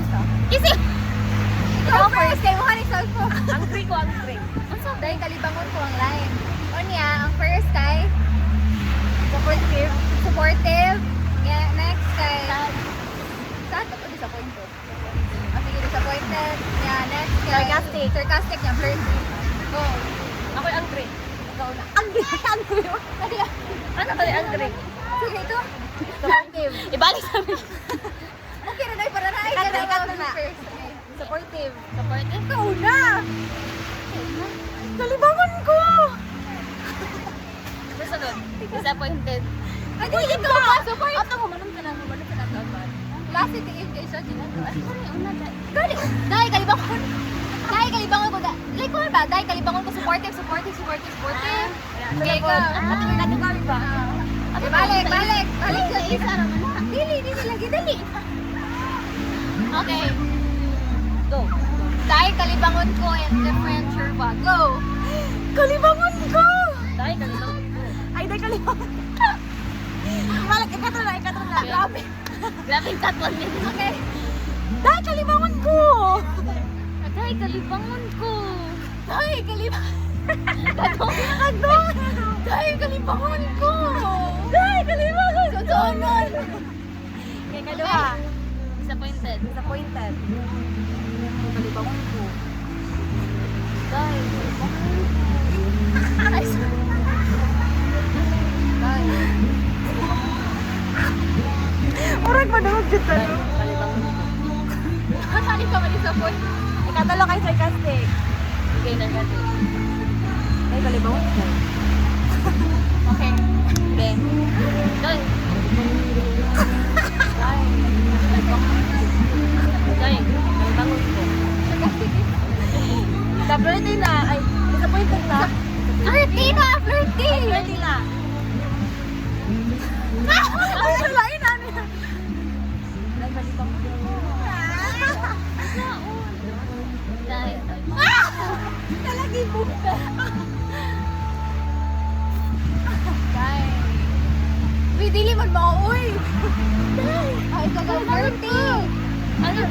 isa. Kasi, Ikaw first, kay mo ka ni cellphone. Angry ko, angry. Dahil kalibangon ko ang line. O niya, ang first kay supportive. Supportive. Yeah, next kay saan ko disappointed? Sige, disappointed. Yeah, next kay Sarcastic. Sarcastic niya, flirty. Go. Ako'y angry. Ikaw na. Angry, angry. Ano yan? Ano ka angry? Sige, ito. Supportive. ibalik sa amin. Okay na na, para na. Ikat na. First. Okay. Supportive. Supportive? Ikaw na. Kalibangan ko! Susunod. Disappointed. Ay, di ito pa. Support. Ato mo, manong ka na, manong ka na dapat. Last itiin kayo siya ginagawa. Dali, dahil kalibangon. Dahil kalibangon ko. Like ko ba? Dahil kalibangon ko supportive. Okay, Go. Ato may kategory ba? Okay, balik. Balik sa Isa naman na. Dili lagi, dali. Okay. Go. Dahil kalibangon ko and different sure ba? Go. Kalibangan ko! Dahil kalibangan ko. Ay, dahil kalibangan ko. Balik, ikato na. Grabe. Grabe yung tatwan niya. Okay. Dahil kalibangan ko! Dahil kalibangon ko. Ay, kalibangon. Dahil kalibangon ko. Dahil kalibangan ko! Sonon. Okay, kaduha. Disappointed. Disappointed. Kalibangan ko. Dahil kalibangon ko. Murag madungog dyan ka. Kalibangon ko. Kasali pa man disappoint. Ikatalo kay sarcastic. Okay na natin. Dahil kalibangan ko. Okay. Okay. Dahil. Dahil kalibangon ko. Flirty na. Ay, disappointed na. Flirty na, flirty. Flirty na. Ay, nalain na niya. Dahil kalibangan ko. Dahil. Kalagi buka. Uy, dili man mauuy. Ay, ikaw ka flirty. Ano?